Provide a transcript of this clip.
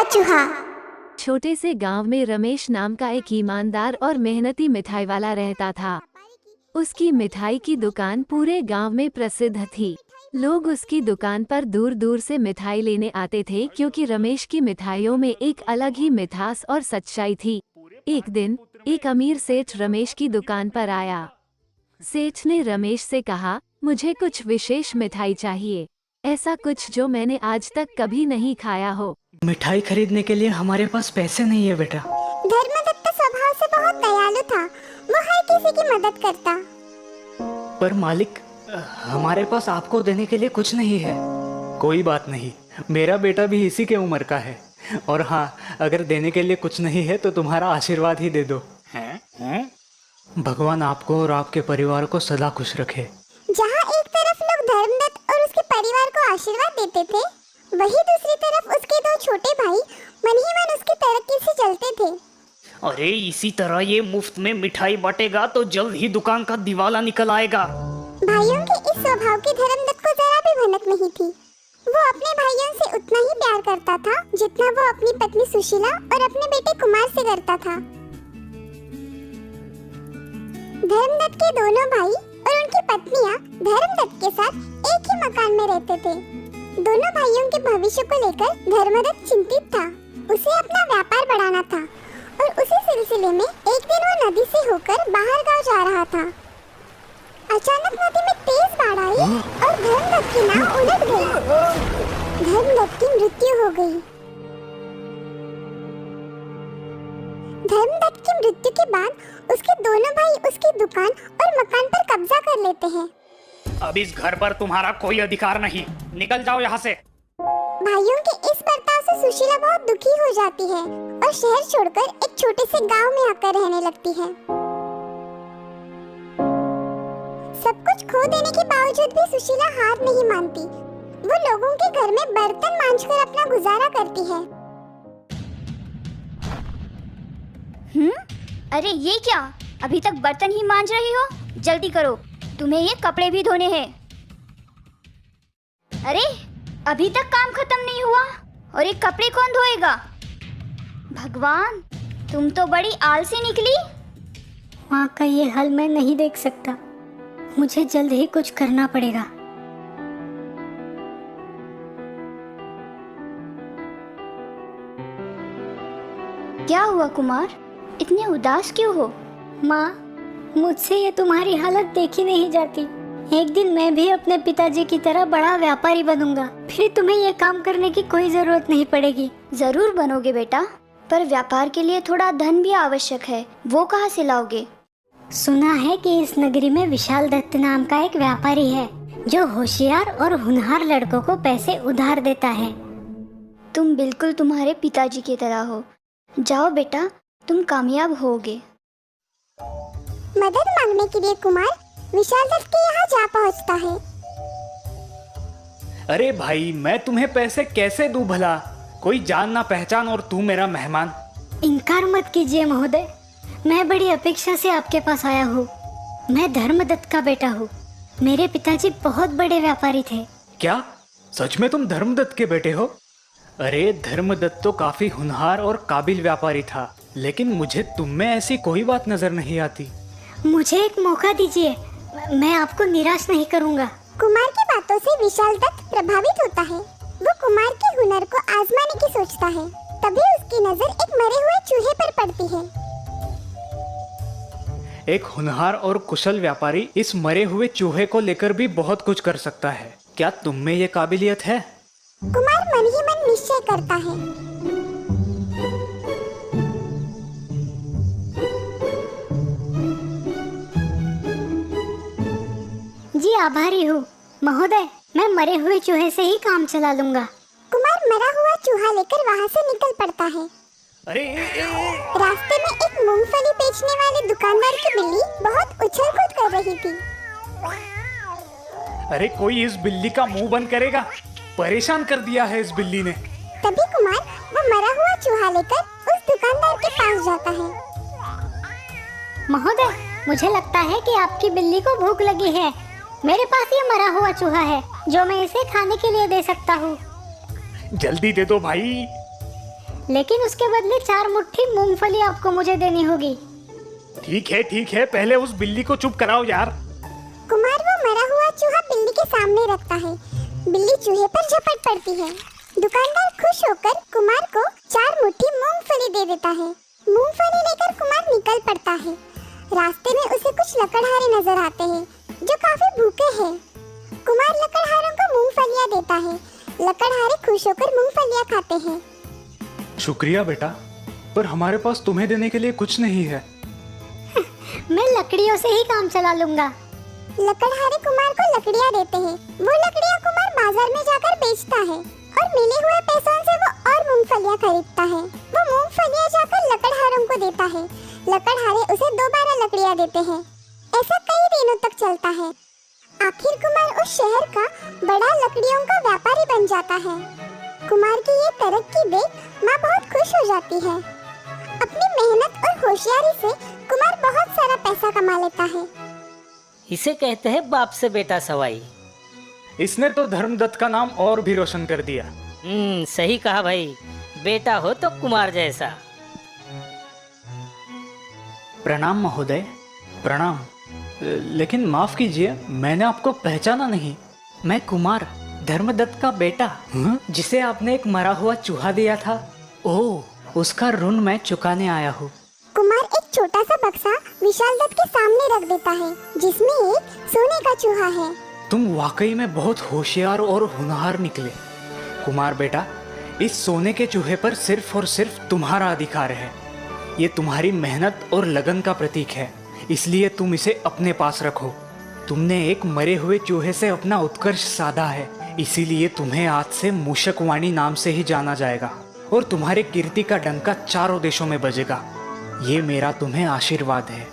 चूहा। छोटे से गांव में रमेश नाम का एक ईमानदार और मेहनती मिठाई वाला रहता था। उसकी मिठाई की दुकान पूरे गांव में प्रसिद्ध थी। लोग उसकी दुकान पर दूर दूर से मिठाई लेने आते थे क्योंकि रमेश की मिठाइयों में एक अलग ही मिठास और सच्चाई थी। एक दिन एक अमीर सेठ रमेश की दुकान पर आया। सेठ ने रमेश से कहा, मुझे कुछ विशेष मिठाई चाहिए, ऐसा कुछ जो मैंने आज तक कभी नहीं खाया हो। मिठाई खरीदने के लिए हमारे पास पैसे नहीं है बेटा। धर्मदत्त स्वभाव से बहुत दयालु था, वो हर किसी की मदद करता। पर मालिक, हमारे पास आपको देने के लिए कुछ नहीं है। कोई बात नहीं, मेरा बेटा भी इसी के उम्र का है। और हाँ, अगर देने के लिए कुछ नहीं है तो तुम्हारा आशीर्वाद ही दे दो। हैं? भगवान आपको और आपके परिवार को सदा खुश रखे। जहाँ एक तरफ लोग धर्मदत्त और उसके परिवार को आशीर्वाद देते थे, वही दूसरी तरफ उसके दो छोटे भाई मन ही मन उसकी तरक्की से चलते थे। अरे इसी तरह ये मुफ्त में मिठाई बांटेगा तो जल्द ही दुकान का दिवाला निकल आएगा। भाइयों के इस स्वभाव की धर्मदत्त को जरा भी भनक नहीं थी। वो अपने भाइयों से उतना ही प्यार करता था जितना वो अपनी पत्नी सुशीला और अपने बेटे कुमार से करता था। धर्मदत्त के दोनों भाई और उनकी पत्नियां धर्मदत्त के साथ एक ही मकान में रहते थे। दोनों भाइयों के भविष्य को लेकर धर्मदत्त चिंतित था। उसे अपना व्यापार बढ़ाना था और उसी सिलसिले में एक दिन वो नदी से होकर बाहर गांव जा रहा था। अचानक नदी में तेज बाढ़ आई और धर्मदत्त की नाव उलट गई। धर्मदत्त की मृत्यु हो गई। धर्मदत्त की मृत्यु के बाद उसके दोनों भाई उसकी दुकान और मकान पर कब्जा कर लेते हैं। अब इस घर पर तुम्हारा कोई अधिकार नहीं, निकल जाओ यहाँ से। भाइयों के इस बर्ताव से सुशीला बहुत दुखी हो जाती है और शहर छोड़कर एक छोटे से गांव में आकर रहने लगती है। सब कुछ खो देने के बावजूद भी सुशीला हार नहीं मानती। वो लोगों के घर में बर्तन मांजकर अपना गुजारा करती है। अरे ये क्या, अभी तक बर्तन ही मांज रही हो? जल्दी करो, तुम्हें ये कपड़े भी धोने हैं। अरे अभी तक काम खत्म नहीं हुआ और ये कपड़े कौन धोएगा? भगवान, तुम तो बड़ी आलसी निकली। माँ का ये हाल मैं नहीं देख सकता, मुझे जल्द ही कुछ करना पड़ेगा। क्या हुआ कुमार, इतने उदास क्यों हो? माँ, मुझसे ये तुम्हारी हालत देखी नहीं जाती। एक दिन मैं भी अपने पिताजी की तरह बड़ा व्यापारी बनूंगा, फिर तुम्हें ये काम करने की कोई जरूरत नहीं पड़ेगी। जरूर बनोगे बेटा, पर व्यापार के लिए थोड़ा धन भी आवश्यक है, वो कहाँ से लाओगे? सुना है कि इस नगरी में विशाल दत्त नाम का एक व्यापारी है जो होशियार और होनहार लड़कों को पैसे उधार देता है। तुम बिल्कुल तुम्हारे पिताजी की तरह हो। जाओ बेटा, तुम कामयाब होगे। मदद मांगने के लिए कुमार विशाल दत्त के यहाँ जा पहुँचता है। अरे भाई, मैं तुम्हें पैसे कैसे दूं भला? कोई जान ना पहचान और तू मेरा मेहमान। इनकार मत कीजिए महोदय, मैं बड़ी अपेक्षा से आपके पास आया हूँ। मैं धर्मदत्त का बेटा हूँ। मेरे पिताजी बहुत बड़े व्यापारी थे। क्या सच में तुम धर्मदत्त के बेटे हो? अरे धर्मदत्त तो काफी होनहार और काबिल व्यापारी था, लेकिन मुझे तुम में ऐसी कोई बात नजर नहीं आती। मुझे एक मौका दीजिए, मैं आपको निराश नहीं करूँगा। कुमार की बातों से विशाल दत्त प्रभावित होता है। वो कुमार के हुनर को आजमाने की सोचता है। तभी उसकी नजर एक मरे हुए चूहे पर पड़ती है। एक होनहार और कुशल व्यापारी इस मरे हुए चूहे को लेकर भी बहुत कुछ कर सकता है। क्या तुम में ये काबिलियत है? कुमार मन ही मन निश्चय करता है। जी आभारी हूँ महोदय, मैं मरे हुए चूहे से ही काम चला लूंगा। कुमार मरा हुआ चूहा लेकर वहाँ से निकल पड़ता है। अरे रास्ते में एक मूंगफली बेचने वाले दुकानदार की बिल्ली बहुत उछल कूद कर रही थी। अरे कोई इस बिल्ली का मुंह बंद करेगा? परेशान कर दिया है इस बिल्ली ने। तभी कुमार वो मरा हुआ चूहा लेकर उस दुकानदार के पास जाता है। महोदय, मुझे लगता है कि आपकी बिल्ली को भूख लगी है। मेरे पास ये मरा हुआ चूहा है जो मैं इसे खाने के लिए दे सकता हूँ। जल्दी दे दो भाई। लेकिन उसके बदले 4 मुट्ठी मूंगफली आपको मुझे देनी होगी। ठीक है, पहले उस बिल्ली को चुप कराओ यार। कुमार वो मरा हुआ चूहा बिल्ली के सामने रखता है। बिल्ली चूहे पर झपट पड़ती है। दुकानदार खुश होकर कुमार को 4 मुट्ठी मूंगफली दे देता है। मूंगफली लेकर कुमार निकल पड़ता है। रास्ते में उसे कुछ लकड़हारे नजर आते हैं जो काफी भूखे हैं। कुमार लकड़हारों को मूंगफलियां देता है। लकड़हारे खुश होकर मूंगफलियां खाते हैं। शुक्रिया बेटा, पर हमारे पास तुम्हें देने के लिए कुछ नहीं है। मैं लकड़ियों से ही काम चला लूंगा। लकड़हारे कुमार को लकड़ियां देते हैं। वो लकड़ियां कुमार बाजार में जाकर बेचता है और मिले हुए पैसों से वो और मूंगफलियां खरीदता है। वो मूंगफलियां जाकर लकड़हारों को देता है। लकड़हारे उसे दोबारा लकड़ियां देते हैं। ऐसा कई दिनों तक चलता है। आखिर कुमार उस शहर का बड़ा लकड़ियों का व्यापारी बन जाता है। कुमार की ये तरक्की देख माँ बहुत खुश हो जाती है। अपनी मेहनत और होशियारी से कुमार बहुत सारा पैसा कमा लेता है। इसे कहते हैं बाप से बेटा सवाई। इसने तो धर्मदत्त का नाम और भी रोशन कर दिया। सही कहा भाई, बेटा हो तो कुमार जैसा। प्रणाम महोदय, प्रणाम। लेकिन माफ कीजिए, मैंने आपको पहचाना नहीं। मैं कुमार, धर्मदत्त का बेटा, जिसे आपने एक मरा हुआ चूहा दिया था। ओह, उसका ऋण मैं चुकाने आया हूँ। कुमार एक छोटा सा बक्सा विशाल दत्त के सामने रख देता है जिसमें एक सोने का चूहा है। तुम वाकई में बहुत होशियार और होनहार निकले कुमार बेटा। इस सोने के चूहे पर सिर्फ और सिर्फ तुम्हारा अधिकार है। ये तुम्हारी मेहनत और लगन का प्रतीक है, इसलिए तुम इसे अपने पास रखो। तुमने एक मरे हुए चूहे से अपना उत्कर्ष साधा है, इसीलिए तुम्हें आज से मूषकवाणी नाम से ही जाना जाएगा और तुम्हारे कीर्ति का डंका चारों देशों में बजेगा। ये मेरा तुम्हें आशीर्वाद है।